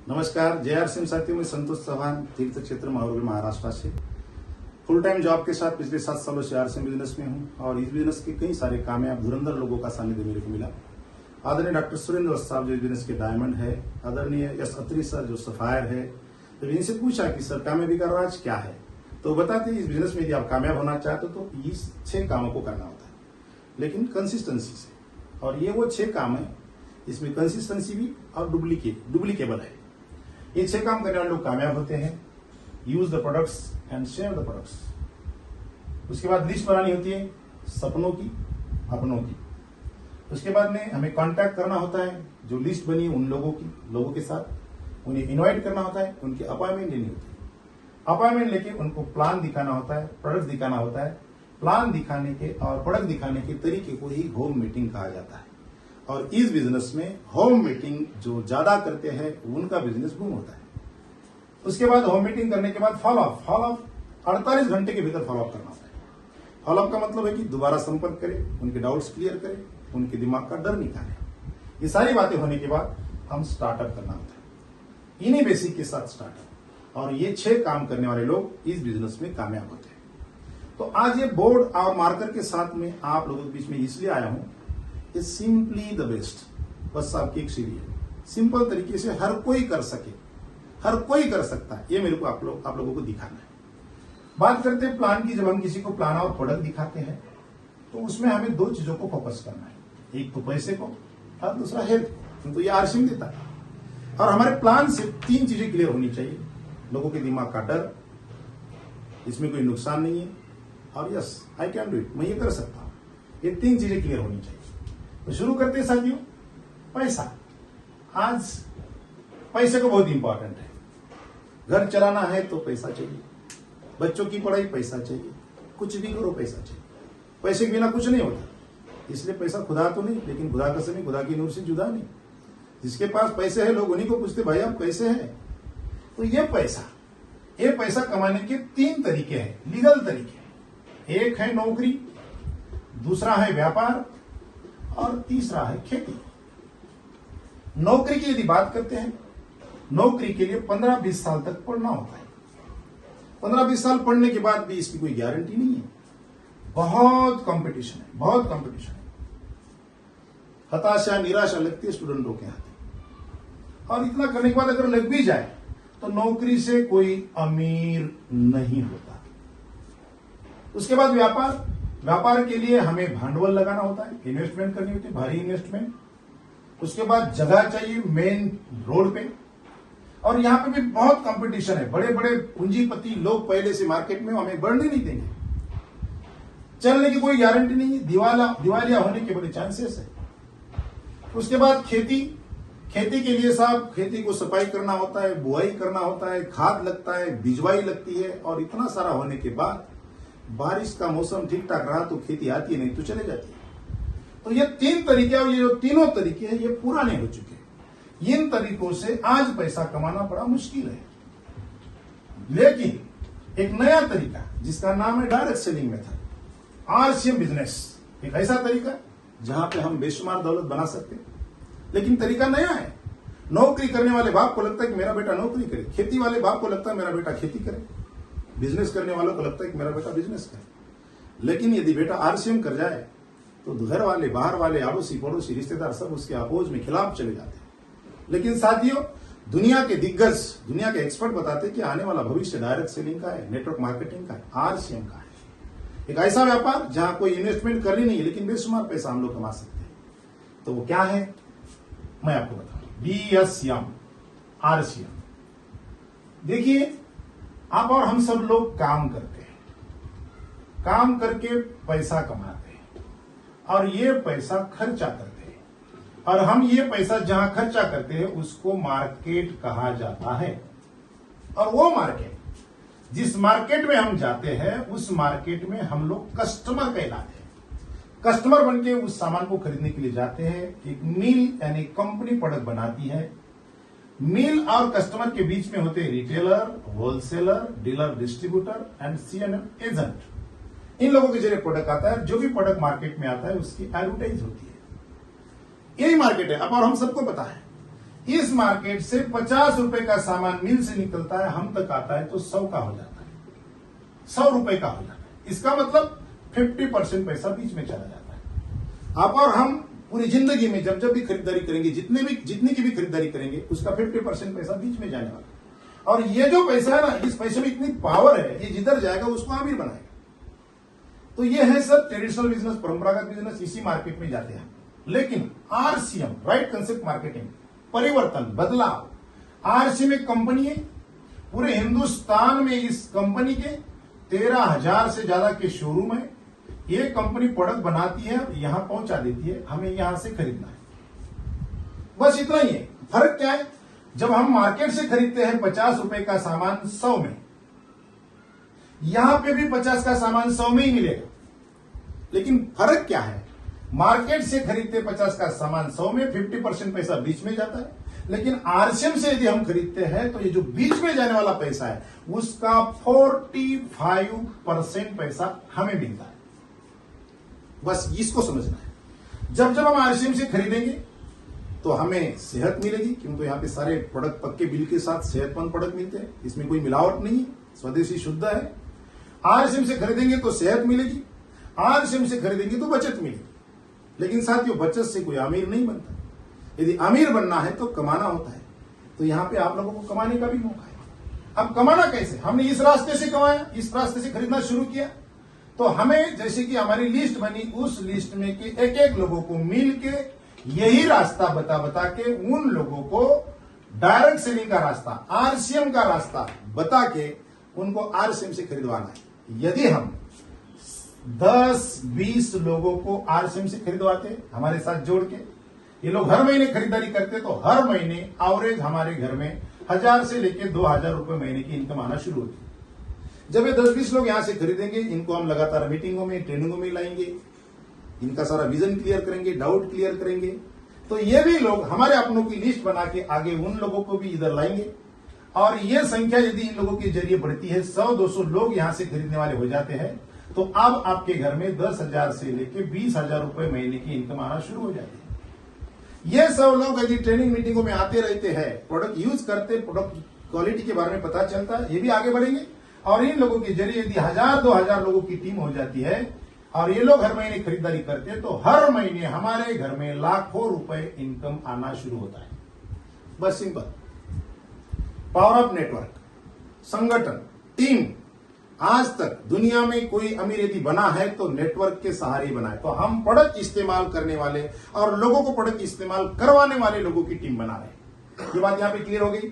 नमस्कार, JRCM साथियों में संतोष चौहान, तीर्थ क्षेत्र माहौल महाराष्ट्र से फुल टाइम जॉब के साथ पिछले 7 सालों से RCM बिजनेस में हूं और इस बिजनेस के कई सारे कामयाब धुरंधर लोगों का सानिध्य मेरे को मिला। आदरणीय डॉक्टर सुरेंद्र साहब जो इस बिजनेस के डायमंड है, आदरणीय यश अत्री सर जो सफायर है। जब इनसे पूछा कि सर कामयाबी का राज क्या है, तो बताते इस बिजनेस में यदि आप कामयाब होना चाहते हो तो इस 6 कामों को करना होता है, लेकिन कंसिस्टेंसी से। और ये वो 6 काम है, इसमें कंसिस्टेंसी भी और डुप्लीकेबल है। ये 6 काम करने वाले लोग कामयाब होते हैं। Use the products and share the products. उसके बाद लिस्ट बनानी होती है सपनों की, अपनों की। उसके बाद में हमें कांटेक्ट करना होता है जो लिस्ट बनी है उन लोगों के साथ उन्हें इनवाइट करना होता है, उनकी अपॉइंटमेंट लेनी होती है। अपॉइंटमेंट लेके उनको प्लान दिखाना होता है, प्रोडक्ट दिखाना होता है। प्लान दिखाने के और प्रोडक्ट दिखाने के तरीके को ही होम मीटिंग कहा जाता है। और इस बिजनेस में होम मीटिंग जो ज्यादा करते हैं उनका बिजनेस बूम होता है। उसके बाद होम मीटिंग करने के बाद फॉलोअप 48 घंटे के भीतर फॉलोअप करना होता है। फॉलोअप का मतलब है कि दोबारा संपर्क करें, उनके डाउट्स क्लियर करें, उनके दिमाग का डर निकालें। ये सारी बातें होने के बाद हम स्टार्टअप करना होता है। इन्हीं बेसिक के साथ स्टार्टअप, और ये 6 काम करने वाले लोग इस बिजनेस में कामयाब होते हैं। तो आज ये बोर्ड और मार्कर के साथ में आप लोगों के बीच में इसलिए आया हूं, इज सिंपली द बेस्ट। बस आपकी एक सीढ़ी है, सिंपल तरीके से हर कोई कर सके, हर कोई कर सकता है, ये मेरे को आप लोगों को दिखाना है। बात करते हैं प्लान की। जब हम किसी को प्लान और प्रोडक्ट दिखाते हैं तो उसमें हमें 2 चीजों को फोकस करना है, एक तो पैसे को और दूसरा हेल्थ को। तो ये RCM देता है। और हमारे प्लान से 3 चीजें क्लियर होनी चाहिए। लोगों के दिमाग का डर, इसमें कोई नुकसान नहीं है, और yes I can do it, मैं ये कर सकता हूं। ये 3 चीजें क्लियर होनी चाहिए। तो शुरू करते हैं साथियों। पैसा। आज पैसे को बहुत इंपॉर्टेंट है। घर चलाना है तो पैसा चाहिए, बच्चों की पढ़ाई पैसा चाहिए, कुछ भी करो पैसा चाहिए। पैसे के बिना कुछ नहीं होता। इसलिए पैसा खुदा तो नहीं, लेकिन खुदा कसम खुदा की नूर से जुदा नहीं। जिसके पास पैसे है लोग उन्हीं को पूछते भाई आप कैसे हैं। तो ये पैसा कमाने के 3 तरीके हैं, लीगल तरीके। एक है नौकरी, दूसरा है व्यापार, और तीसरा है खेती। नौकरी की यदि बात करते हैं, नौकरी के लिए 15-20 साल तक पढ़ना होता है। 15-20 साल पढ़ने के बाद भी इसकी कोई गारंटी नहीं है। बहुत कंपटीशन है, बहुत कंपटीशन है। हताशा निराशा लगती है स्टूडेंटों के हाथ। और इतना करने के बाद अगर लग भी जाए तो नौकरी से कोई अमीर नहीं होता। उसके बाद व्यापार के लिए हमें भांडवल लगाना होता है, इन्वेस्टमेंट करनी होती है, भारी इन्वेस्टमेंट। उसके बाद जगह चाहिए मेन रोड पे, और यहां पे भी बहुत कंपटीशन है। बड़े बड़े पूंजीपति लोग पहले से मार्केट में हमें बढ़ने नहीं देंगे। चलने की कोई गारंटी नहीं है, दिवालिया होने के बड़े चांसेस है। उसके बाद खेती के लिए साहब खेती को सफाई करना होता है, बुआई करना होता है, खाद लगता है, बिजवाई लगती है, और इतना सारा होने के बाद बारिश का मौसम ठीक ठाक रहा तो खेती आती है, नहीं तो चले जाती है। तो ये 3 तरीके, और ये जो तीनों तरीके हैं ये पुराने हो चुके हैं। इन तरीकों से आज पैसा कमाना बड़ा मुश्किल है। लेकिन एक नया तरीका जिसका नाम है direct selling method, RCM business, एक ऐसा तरीका जहां पे हम बेशुमार दौलत बना सकते हैं। लेकिन तरीका नया है। नौकरी करने वाले बाप को लगता है कि मेरा बेटा नौकरी करे, खेती वाले बाप को लगता है मेरा बेटा खेती करे, बिजनेस करने वालों को लगता है कि मेरा बेटा बिजनेस करे। लेकिन यदि बेटा RCM कर जाए तो घर वाले, बाहर वाले, आड़ोसी पड़ोसी, रिश्तेदार सब उसके अपोज में, खिलाफ चले जाते हैं। लेकिन साथियों, दुनिया के दिग्गज, दुनिया के एक्सपर्ट बताते हैं कि आने वाला भविष्य डायरेक्ट सेलिंग का है, नेटवर्क मार्केटिंग का है, RCM का है। एक ऐसा व्यापार जहां कोई इन्वेस्टमेंट करनी नहीं है, लेकिन बेशुमार पैसा हम लोग कमा सकते हैं। तो वो क्या है मैं आपको बताऊं। BSM, RCM। देखिए, आप और हम सब लोग काम करते हैं, काम करके पैसा कमाते हैं, और ये पैसा खर्चा करते हैं। और हम ये पैसा जहां खर्चा करते हैं उसको मार्केट कहा जाता है। और वो मार्केट, जिस मार्केट में हम जाते हैं उस मार्केट में हम लोग कस्टमर कहलाते हैं। कस्टमर बनके उस सामान को खरीदने के लिए जाते हैं। एक मिल यानी कंपनी प्रोडक्ट बनाती है। मिल और कस्टमर के बीच में होते हैं retailer, wholesaler, dealer, distributor and CNM agent. इन लोगों के जरिए प्रोडक्ट आता है। जो भी प्रोडक्ट मार्केट में आता है उसकी एडवर्टाइज होती है। यही मार्केट है। अब और हम सबको पता है इस मार्केट से 50 रुपए का सामान मिल से निकलता है, हम तक आता है तो 100 का हो जाता है, 100 रुपए का हो जाता है। इसका मतलब 50% पैसा बीच में चला जाता है। आप और हम पूरी जिंदगी में जब जब भी खरीदारी करेंगे, जितनी की भी खरीदारी करेंगे, उसका 50% पैसा बीच में जाने वाला है। और ये जो पैसा है ना, इस पैसे में इतनी पावर है, ये जिधर जाएगा उसको अमीर बनाएगा। तो ये है सर ट्रेडिशनल बिजनेस, परंपरागत बिजनेस, इसी मार्केट में जाते हैं। लेकिन आरसीएम, राइट कंसेप्ट मार्केटिंग, परिवर्तन, बदलाव। आरसीएम एक कंपनी है, पूरे हिंदुस्तान में इस कंपनी के 13,000 से ज्यादा के शोरूम है। ये कंपनी प्रोडक्ट बनाती है, यहां पहुंचा देती है, हमें यहां से खरीदना है, बस इतना ही है। फर्क क्या है, जब हम मार्केट से खरीदते हैं 50 रुपए का सामान 100 में, यहां पे भी 50 का सामान 100 में ही मिलेगा। लेकिन फर्क क्या है, मार्केट से खरीदते 50 का सामान 100 में, 50% पैसा बीच में जाता है। लेकिन आरसीएम से यदि हम खरीदते हैं तो ये जो बीच में जाने वाला पैसा है, उसका 45% पैसा हमें मिलता है। बस इसको समझना है। जब जब हम आरसीएम से खरीदेंगे तो हमें सेहत मिलेगी, क्योंकि यहाँ पे सारे प्रोडक्ट पक्के बिल के साथ सेहतमंद प्रोडक्ट मिलते हैं, इसमें कोई मिलावट नहीं है, स्वदेशी शुद्ध है। आरसीएम से खरीदेंगे तो सेहत मिलेगी, आरसीएम से खरीदेंगे तो बचत मिलेगी। लेकिन साथियों, बचत से कोई अमीर नहीं बनता। यदि अमीर बनना है तो कमाना होता है। तो यहाँ पे आप लोगों को कमाने का भी मौका है। अब कमाना कैसे, हमने इस रास्ते से कमाया, इस रास्ते से खरीदना शुरू किया, तो हमें जैसे कि हमारी लिस्ट बनी, उस लिस्ट में के एक एक लोगों को मिल के यही रास्ता बता के उन लोगों को डायरेक्ट सेलिंग का रास्ता, आरसीएम का रास्ता बता के उनको आरसीएम से खरीदवाना है। यदि हम 10-20 लोगों को आरसीएम से खरीदवाते हमारे साथ जोड़ के, ये लोग हर महीने खरीदारी करते, तो हर महीने एवरेज हमारे घर में 1000 से लेकर 2000 रुपए महीने की इनकम आना शुरू होती। जब ये 10-20 लोग यहां से खरीदेंगे, इनको हम लगातार मीटिंगों में, ट्रेनिंगों में लाएंगे, इनका सारा विजन क्लियर करेंगे, डाउट क्लियर करेंगे, तो ये भी लोग हमारे अपनों की लिस्ट बना के आगे उन लोगों को भी इधर लाएंगे। और ये संख्या यदि इन लोगों के जरिए बढ़ती है, 100-200 लोग यहां से खरीदने वाले हो जाते हैं, तो अब आपके घर में 10,000 से लेकर 20,000 रुपए महीने की इनकम आना शुरू हो जाती है। ये सब लोग यदि ट्रेनिंग मीटिंगों में आते रहते हैं, प्रोडक्ट यूज करते, प्रोडक्ट क्वालिटी के बारे में पता चलता है, ये भी आगे बढ़ेंगे। और इन लोगों के जरिए यदि 1000-2000 लोगों की टीम हो जाती है और ये लोग हर महीने खरीदारी करते हैं, तो हर महीने हमारे घर में लाखों रुपए इनकम आना शुरू होता है। बस सिंपल। पावर ऑफ नेटवर्क, संगठन, टीम। आज तक दुनिया में कोई अमीर यदि बना है तो नेटवर्क के सहारे बना है। तो हम प्रोडक्ट इस्तेमाल करने वाले और लोगों को प्रोडक्ट इस्तेमाल करवाने वाले लोगों की टीम बना रहे हैं। ये बात यहां पे क्लियर हो गई।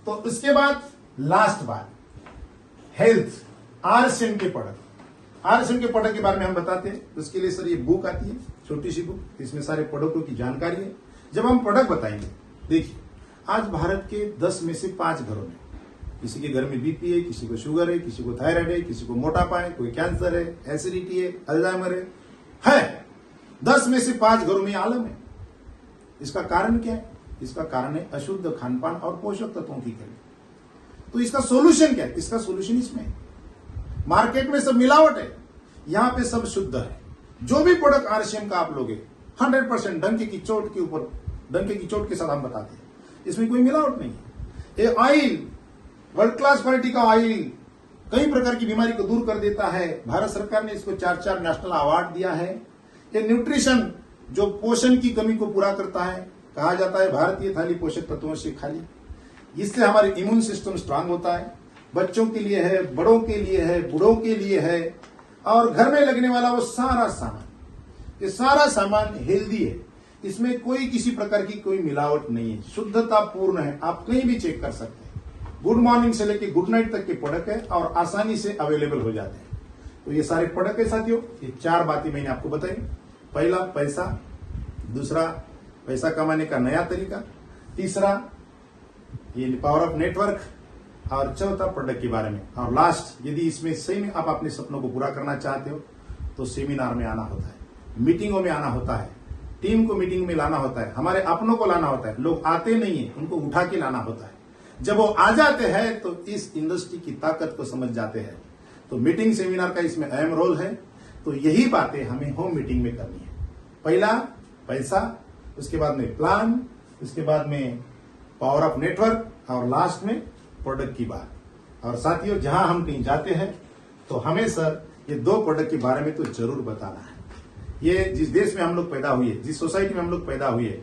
तो इसके बाद लास्ट बात, हेल्थ, आरसीएम के प्रोडक्ट। आरसीएम के प्रोडक्ट के बारे में हम बताते हैं। उसके लिए सर ये बुक आती है, छोटी सी बुक, इसमें सारे प्रोडक्टों की जानकारी है। जब हम प्रोडक्ट बताएंगे, देखिए आज भारत के 10 में से 5 घरों में किसी के घर में बीपी है, किसी को शुगर है, किसी को थायराइड है, किसी को मोटापा है, कोई कैंसर है, एसिडिटी है, अल्जाइमर है। 10 में से 5 घरों में आलम है। इसका कारण क्या है? इसका कारण है अशुद्ध खानपान और पोषक तत्वों की कमी। तो इसका सोल्यूशन क्या है? इसका सोल्यूशन इसमें है। मार्केट में सब मिलावट है, यहां पे सब शुद्ध है। जो भी प्रोडक्ट आरसीएम का आप लोगे 100% डंके की चोट के ऊपर, डंके की चोट के साथ हम बताते हैं, इसमें कोई मिलावट नहीं है। ये ऑयल वर्ल्ड क्लास क्वालिटी का ऑयल कई प्रकार की बीमारी को दूर कर देता है। भारत सरकार ने इसको 4 नेशनल अवार्ड दिया है। ये न्यूट्रिशन जो पोषण की कमी को पूरा करता है, कहा जाता है भारतीय थाली पोषक तत्वों से खाली। इससे हमारे इम्यून सिस्टम स्ट्रांग होता है। बच्चों के लिए है, बड़ों के लिए है, बूढ़ों के लिए है। और घर में लगने वाला वो सारा सामान, ये सारा सामान हेल्दी है। इसमें कोई किसी प्रकार की कोई मिलावट नहीं है, शुद्धता पूर्ण है। आप कहीं भी चेक कर सकते हैं। गुड मॉर्निंग से लेकर गुड नाइट तक के प्रोडक्ट है और आसानी से अवेलेबल हो जाते हैं। तो ये सारे प्रोडक्ट है साथियों। ये 4 बातें मैंने आपको बताई। पहला पैसा, दूसरा पैसा कमाने का नया तरीका, तीसरा ये पावर ऑफ नेटवर्क, और चौथा प्रोडक्ट के बारे में। और लास्ट, यदि इसमें सही में आप अपने सपनों को पूरा करना चाहते हो तो सेमिनार में आना होता है, मीटिंगों में आना होता है, टीम को मीटिंग में लाना होता है, हमारे अपनों को लाना होता है। लोग आते नहीं है, उनको उठा के लाना होता है। जब वो आ जाते हैं तो इस इंडस्ट्री की ताकत को समझ जाते हैं। तो मीटिंग सेमिनार का इसमें अहम रोल है। तो यही बातें हमें होम मीटिंग में करनी है। पहला पैसा, उसके बाद में प्लान, उसके बाद में पावर ऑफ नेटवर्क और लास्ट में प्रोडक्ट की बात। और साथियों, जहां हम कहीं जाते हैं तो हमें सर ये 2 प्रोडक्ट के बारे में तो जरूर बताना है। ये जिस देश में हम लोग पैदा हुए, जिस सोसाइटी में हम लोग पैदा हुए,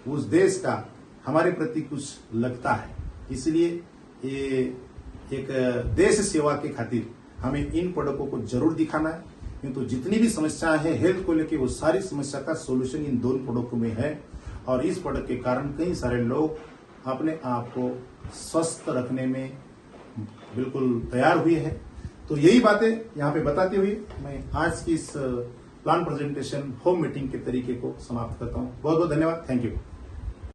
उस देश का हमारे प्रति कुछ लगता है, इसलिए ये एक देश सेवा के खातिर हमें इन प्रोडक्टों को जरूर दिखाना है। क्योंकि तो जितनी भी समस्याएं हैं हेल्थ को लेकर, वो सारी समस्या का सोल्यूशन इन 2 प्रोडक्टों में है। और इस प्रोडक्ट के कारण कई सारे लोग अपने आप को स्वस्थ रखने में बिल्कुल तैयार हुए हैं। तो यही बातें यहाँ पे बताते हुए मैं आज की इस प्लान प्रेजेंटेशन होम मीटिंग के तरीके को समाप्त करता हूँ। बहुत बहुत धन्यवाद। Thank you.